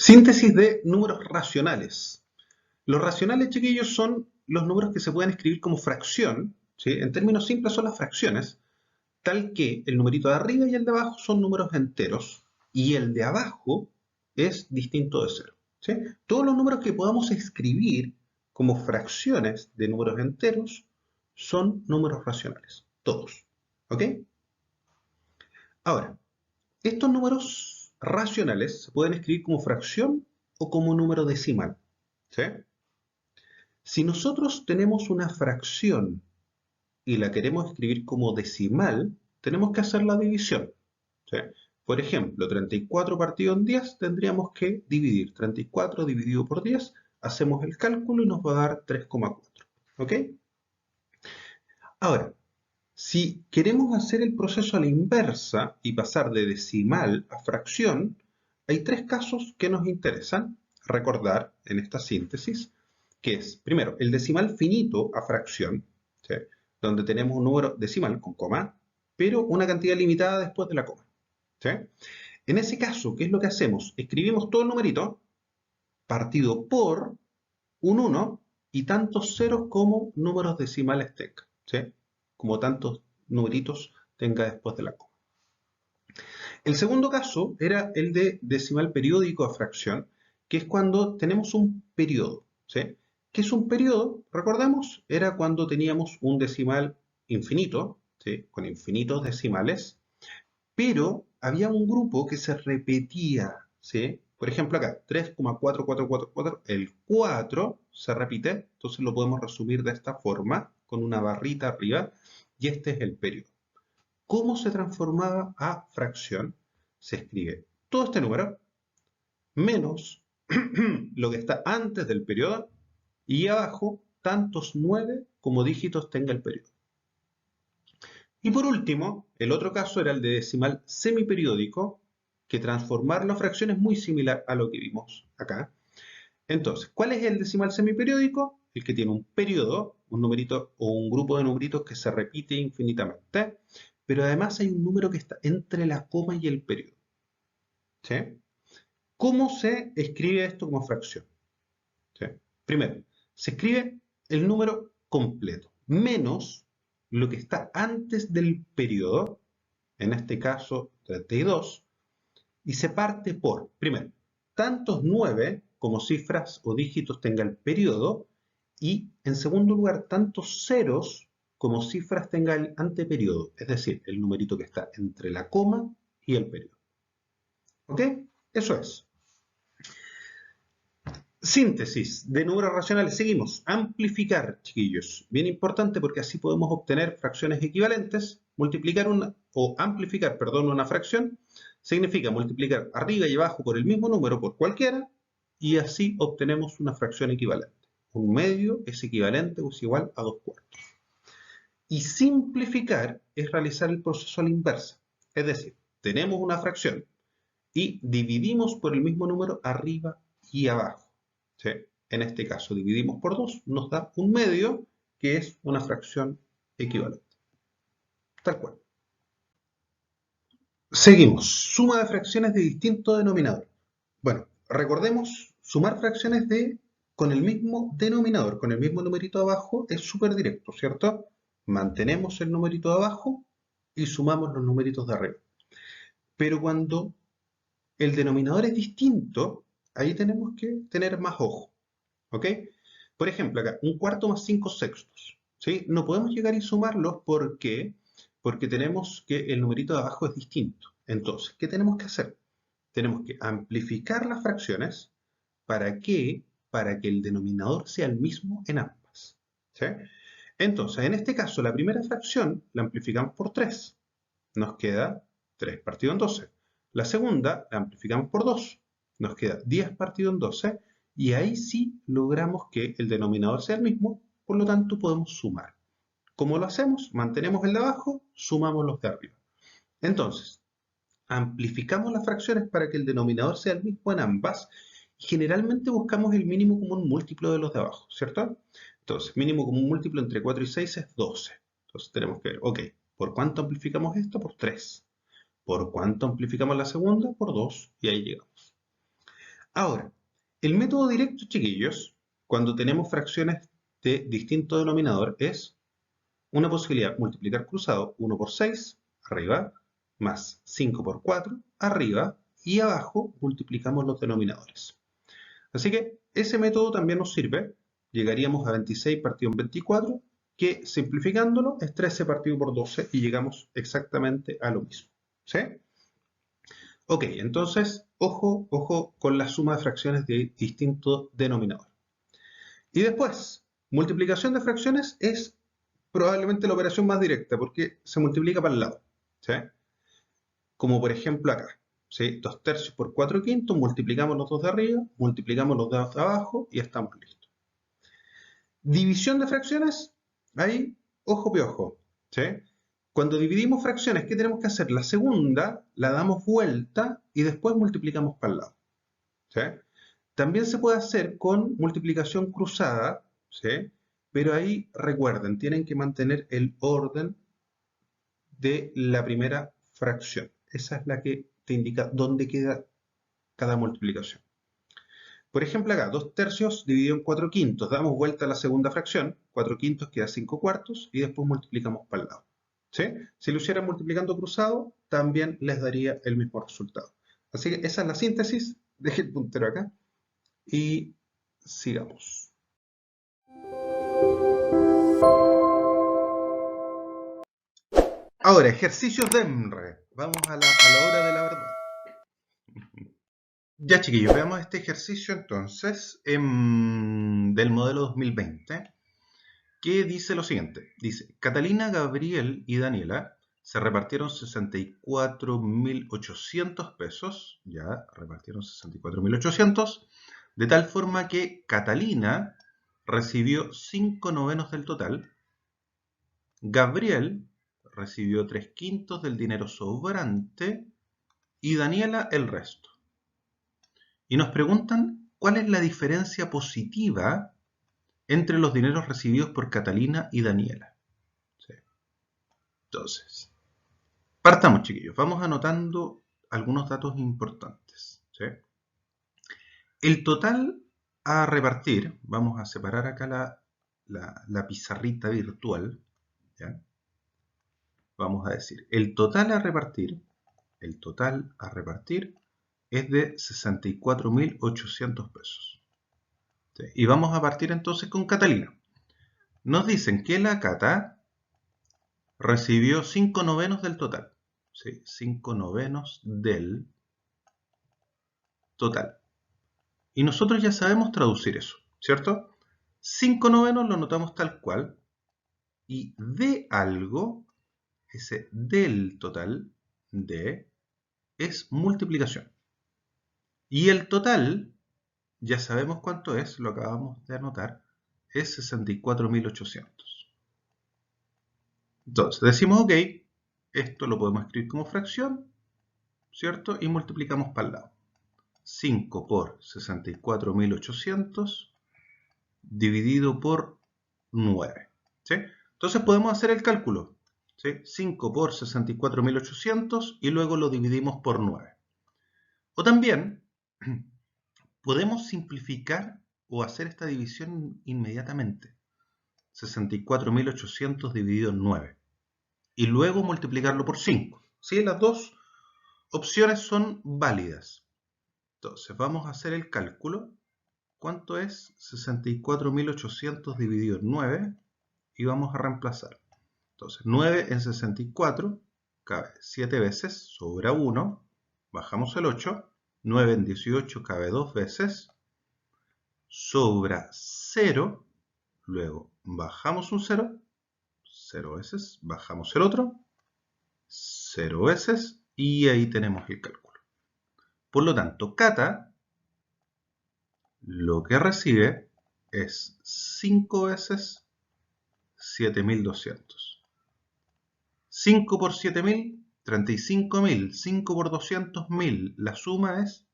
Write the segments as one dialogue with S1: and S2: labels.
S1: Síntesis de números racionales. Los racionales, chiquillos, son los números que se pueden escribir como fracción, ¿sí? En términos simples son las fracciones, tal que el numerito de arriba y el de abajo son números enteros y el de abajo es distinto de cero, ¿sí? Todos los números que podamos escribir como fracciones de números enteros son números racionales, todos, ¿ok? Ahora, estos números racionales se pueden escribir como fracción o como número decimal, ¿sí? Si nosotros tenemos una fracción y la queremos escribir como decimal, tenemos que hacer la división, ¿sí? Por ejemplo, 34 partido en 10 tendríamos que dividir. 34 dividido por 10, hacemos el cálculo y nos va a dar 3,4. ¿Ok? Ahora, si queremos hacer el proceso a la inversa y pasar de decimal a fracción, hay tres casos que nos interesan recordar en esta síntesis, que es, primero, el decimal finito a fracción, ¿sí? Donde tenemos un número decimal con coma, pero una cantidad limitada después de la coma, ¿sí? En ese caso, ¿qué es lo que hacemos? Escribimos todo el numerito partido por un 1 y tantos ceros como números decimales tenga, ¿sí? Como tantos numeritos tenga después de la coma. El segundo caso era el de decimal periódico a fracción, que es cuando tenemos un periodo, ¿sí? ¿Qué es un periodo? Recordemos, era cuando teníamos un decimal infinito, ¿sí? Con infinitos decimales, pero había un grupo que se repetía, ¿sí? Por ejemplo acá, 3,4444, el 4 se repite, entonces lo podemos resumir de esta forma, con una barrita arriba, y este es el periodo. ¿Cómo se transformaba a fracción? Se escribe todo este número menos lo que está antes del periodo y abajo tantos 9 como dígitos tenga el periodo. Y por último, el otro caso era el de decimal semiperiódico, que transformar la fracción es muy similar a lo que vimos acá. Entonces, ¿cuál es el decimal semiperiódico? El que tiene un periodo, un numerito o un grupo de numeritos que se repite infinitamente, pero además hay un número que está entre la coma y el periodo, ¿sí? ¿Cómo se escribe esto como fracción? ¿Sí? Primero, se escribe el número completo, menos lo que está antes del periodo, en este caso 32, y se parte por, primero, tantos 9 como cifras o dígitos tenga el periodo, y en segundo lugar, tantos ceros como cifras tenga el anteperiodo, es decir, el numerito que está entre la coma y el periodo. ¿Ok? Eso es. Síntesis de números racionales. Seguimos. Amplificar, chiquillos. Bien importante porque así podemos obtener fracciones equivalentes. Multiplicar o amplificar, perdón, una fracción significa multiplicar arriba y abajo por el mismo número por cualquiera y así obtenemos una fracción equivalente. Un medio es equivalente o es igual a 2/4. Y simplificar es realizar el proceso a la inversa. Es decir, tenemos una fracción y dividimos por el mismo número arriba y abajo. ¿Sí? En este caso dividimos por 2, nos da un medio que es una fracción equivalente. Tal cual. Seguimos. Suma de fracciones de distinto denominador. Bueno, recordemos, sumar fracciones con el mismo denominador, con el mismo numerito abajo, es súper directo, ¿cierto? Mantenemos el numerito de abajo y sumamos los numeritos de arriba. Pero cuando el denominador es distinto, ahí tenemos que tener más ojo. ¿Ok? Por ejemplo, acá, un cuarto más 5 sextos. ¿Sí? No podemos llegar y sumarlos porque tenemos que el numerito de abajo es distinto. Entonces, ¿qué tenemos que hacer? Tenemos que amplificar las fracciones. ¿Para qué? Para que el denominador sea el mismo en ambas. ¿Sí? Entonces, en este caso, la primera fracción la amplificamos por 3. Nos queda 3 partido en 12. La segunda la amplificamos por 2. Nos queda 10 partido en 12. Y ahí sí logramos que el denominador sea el mismo, por lo tanto podemos sumar. ¿Cómo lo hacemos? Mantenemos el de abajo, sumamos los de arriba. Entonces, amplificamos las fracciones para que el denominador sea el mismo en ambas. Y generalmente buscamos el mínimo común múltiplo de los de abajo, ¿cierto? Entonces, mínimo común múltiplo entre 4 y 6 es 12. Entonces tenemos que ver, ok, ¿por cuánto amplificamos esto? Por 3. ¿Por cuánto amplificamos la segunda? Por 2. Y ahí llegamos. Ahora, el método directo, chiquillos, cuando tenemos fracciones de distinto denominador, es una posibilidad multiplicar cruzado 1 por 6, arriba, más 5 por 4, arriba, y abajo multiplicamos los denominadores. Así que ese método también nos sirve. Llegaríamos a 26 partido en 24, que simplificándolo es 13 partido por 12 y llegamos exactamente a lo mismo. ¿Sí? Ok, entonces, ojo con la suma de fracciones de distinto denominador. Y después, multiplicación de fracciones es probablemente la operación más directa porque se multiplica para el lado. ¿Sí? Como por ejemplo acá. ¿Sí? 2 tercios por 4 quintos, multiplicamos los dos de arriba, multiplicamos los dos de abajo y estamos listos. División de fracciones, ahí, ojo piojo. ¿Sí? Cuando dividimos fracciones, ¿qué tenemos que hacer? La segunda la damos vuelta y después multiplicamos para el lado. ¿Sí? También se puede hacer con multiplicación cruzada, ¿sí? Pero ahí recuerden, tienen que mantener el orden de la primera fracción. Esa es la que te indica dónde queda cada multiplicación. Por ejemplo, acá, 2 tercios dividido en 4 quintos. Damos vuelta a la segunda fracción, 4 quintos queda 5 cuartos y después multiplicamos para el lado. ¿Sí? Si lo hicieran multiplicando cruzado, también les daría el mismo resultado. Así que esa es la síntesis. Deje el puntero acá y sigamos. Ahora, ejercicios de EMRE. Vamos a la hora de la verdad. Ya, chiquillos, veamos este ejercicio entonces del modelo 2020, que dice lo siguiente. Dice, Catalina, Gabriel y Daniela se repartieron 64.800 pesos, ya repartieron 64.800, de tal forma que Catalina recibió 5 novenos del total, Gabriel recibió 3 quintos del dinero sobrante y Daniela el resto. Y nos preguntan cuál es la diferencia positiva entre los dineros recibidos por Catalina y Daniela. ¿Sí? Entonces, partamos, chiquillos. Vamos anotando algunos datos importantes. ¿Sí? El total a repartir, vamos a separar acá la pizarrita virtual. ¿Ya? Vamos a decir, el total a repartir es de 64.800 pesos. ¿Sí? Y vamos a partir entonces con Catalina. Nos dicen que la Cata recibió 5 novenos del total. ¿Sí? 5 novenos del total. Y nosotros ya sabemos traducir eso, ¿cierto? 5 novenos lo notamos tal cual. Y de algo, ese del total, de, es multiplicación. Y el total, ya sabemos cuánto es, lo acabamos de anotar, es 64.800. Entonces, decimos ok, esto lo podemos escribir como fracción, ¿cierto? Y multiplicamos para el lado. 5 por 64.800 dividido por 9. ¿Sí? Entonces podemos hacer el cálculo. ¿Sí? 5 por 64.800 y luego lo dividimos por 9. O también podemos simplificar o hacer esta división inmediatamente. 64.800 dividido en 9. Y luego multiplicarlo por 5. ¿Sí? Las dos opciones son válidas. Entonces vamos a hacer el cálculo. ¿Cuánto es 64.800 dividido en 9? Y vamos a reemplazar. Entonces 9 en 64 cabe 7 veces, sobra 1. Bajamos el 8. 9 en 18 cabe 2 veces, sobra 0. Luego bajamos un 0. 0 veces, bajamos el otro. 0 veces y ahí tenemos el cálculo. Por lo tanto, Cata lo que recibe es 5 veces 7.200. 5 por 7.000, 35.000. 5 por 200.000. La suma es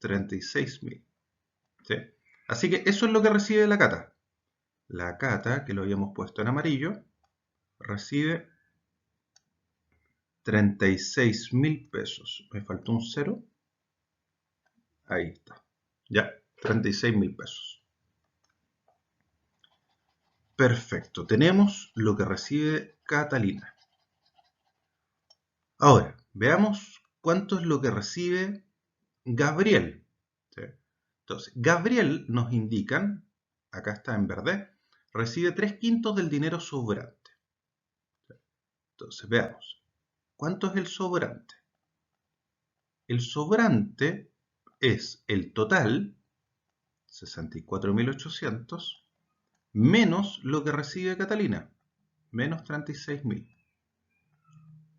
S1: 36.000. ¿Sí? Así que eso es lo que recibe la Cata. La Cata, que lo habíamos puesto en amarillo, recibe 36.000 pesos. Me faltó un 0. Ahí está. Ya, 36.000 pesos. Perfecto, tenemos lo que recibe Catalina. Ahora, veamos cuánto es lo que recibe Gabriel. ¿Sí? Entonces, Gabriel nos indican, acá está en verde, recibe 3/5 del dinero sobrante. Entonces, veamos, ¿cuánto es el sobrante? El sobrante es el total, 64.800, menos lo que recibe Catalina, menos 36.000.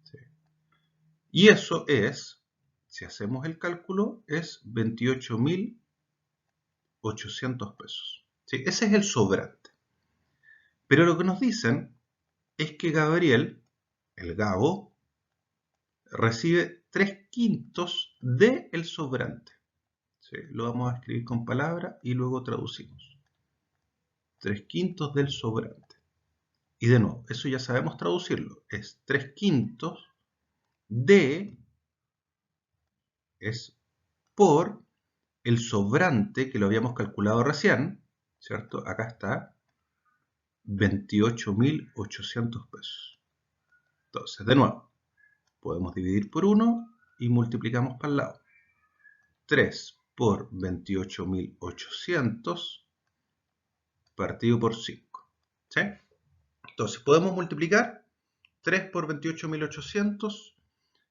S1: ¿Sí? Y eso es, si hacemos el cálculo, es 28.800 pesos. ¿Sí? Ese es el sobrante. Pero lo que nos dicen es que Gabriel, el Gabo, recibe 3/5 del sobrante. ¿Sí? Lo vamos a escribir con palabras y luego traducimos. 3/5 del sobrante. Y de nuevo, eso ya sabemos traducirlo. Es 3/5 de, es por el sobrante que lo habíamos calculado recién, ¿cierto? Acá está, 28.800 pesos. Entonces, de nuevo, podemos dividir por 1 y multiplicamos para el lado. 3 por 28.800 partido por 5. ¿Sí? Entonces, podemos multiplicar 3 por 28.800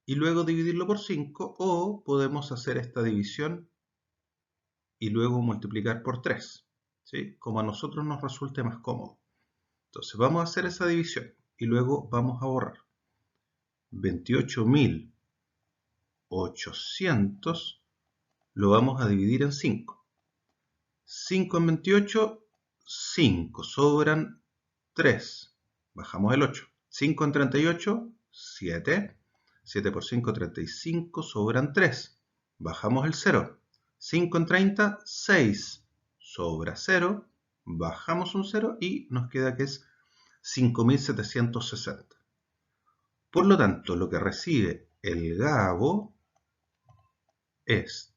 S1: y luego dividirlo por 5, o podemos hacer esta división y luego multiplicar por 3, ¿sí? Como a nosotros nos resulte más cómodo. Entonces vamos a hacer esa división y luego vamos a borrar. 28.800 lo vamos a dividir en 5. 5 en 28, 5. Sobran 3. Bajamos el 8. 5 en 38, 7. 7 por 5, 35. Sobran 3. Bajamos el 0. 5 en 30, 6. Sobra 0. Bajamos un 0 y nos queda que es 5.760. Por lo tanto, lo que recibe el Gabo es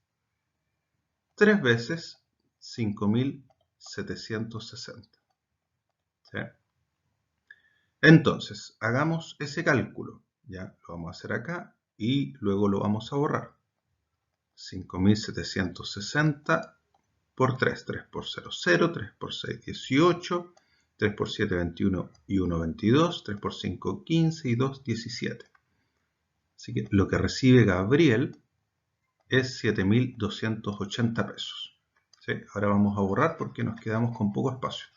S1: 3 veces 5.760. ¿Sí? Entonces, hagamos ese cálculo. Ya lo vamos a hacer acá y luego lo vamos a borrar. 5.760 por 3. 3 por 0, 0. 3 por 6, 18. 3 por 7, 21 y 1, 22. 3 por 5, 15 y 2, 17. Así que lo que recibe Gabriel es 7.280 pesos. ¿Sí? Ahora vamos a borrar porque nos quedamos con poco espacio.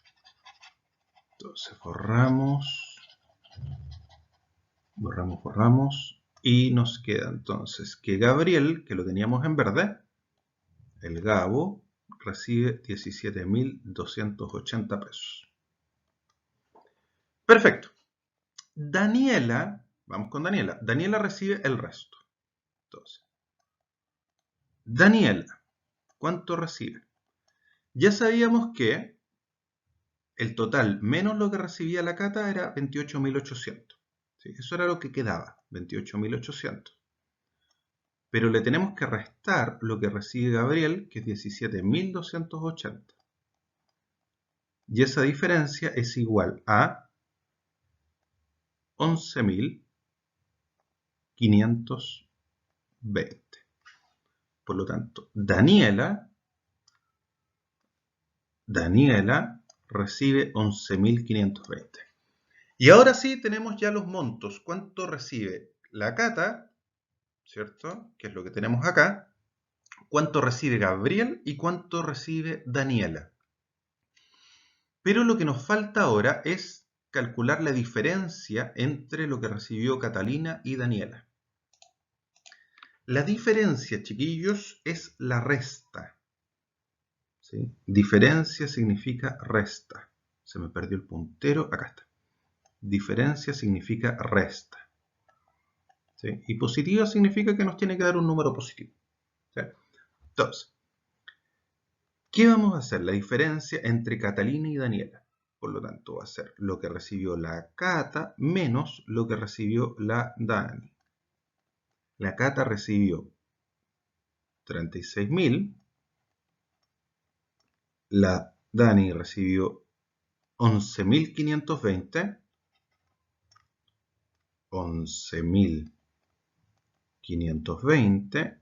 S1: Entonces borramos, y nos queda entonces que Gabriel, que lo teníamos en verde, el Gabo, recibe 17.280 pesos. Perfecto. Daniela, vamos con Daniela. Daniela recibe el resto. Entonces, Daniela, ¿cuánto recibe? Ya sabíamos que el total menos lo que recibía la Cata era 28.800. ¿Sí? Eso era lo que quedaba, 28.800. Pero le tenemos que restar lo que recibe Gabriel, que es 17.280. Y esa diferencia es igual a 11.520. Por lo tanto, Daniela recibe 11.520. Y ahora sí tenemos ya los montos. ¿Cuánto recibe la Cata? ¿Cierto? Que es lo que tenemos acá. ¿Cuánto recibe Gabriel y cuánto recibe Daniela? Pero lo que nos falta ahora es calcular la diferencia entre lo que recibió Catalina y Daniela. La diferencia, chiquillos, es la resta. ¿Sí? Diferencia significa resta. Se me perdió el puntero, acá está. Diferencia significa resta. ¿Sí? Y positiva significa que nos tiene que dar un número positivo. ¿Sí? Entonces, ¿qué vamos a hacer? La diferencia entre Catalina y Daniela. Por lo tanto, va a ser lo que recibió la Cata menos lo que recibió la Dani. La Cata recibió 36.000 La Dani recibió 11.520. 11.520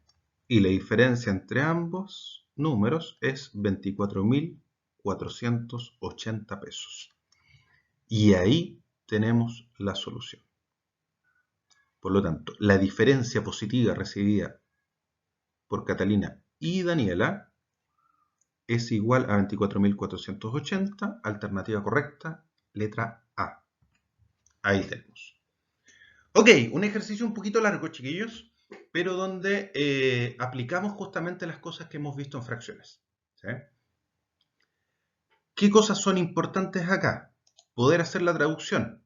S1: y la diferencia entre ambos números es 24.480 pesos. Y ahí tenemos la solución. Por lo tanto, la diferencia positiva recibida por Catalina y Daniela es igual a 24.480, alternativa correcta, letra A. Ahí tenemos. Ok, un ejercicio un poquito largo, chiquillos, pero donde aplicamos justamente las cosas que hemos visto en fracciones. ¿Sí? ¿Qué cosas son importantes acá? Poder hacer la traducción.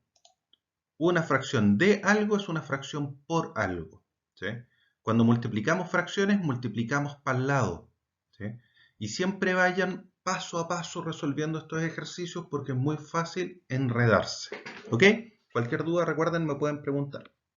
S1: Una fracción de algo es una fracción por algo. ¿Sí? Cuando multiplicamos fracciones, multiplicamos para el lado. ¿Sí? Y siempre vayan paso a paso resolviendo estos ejercicios porque es muy fácil enredarse. ¿Ok? Cualquier duda, recuerden, me pueden preguntar.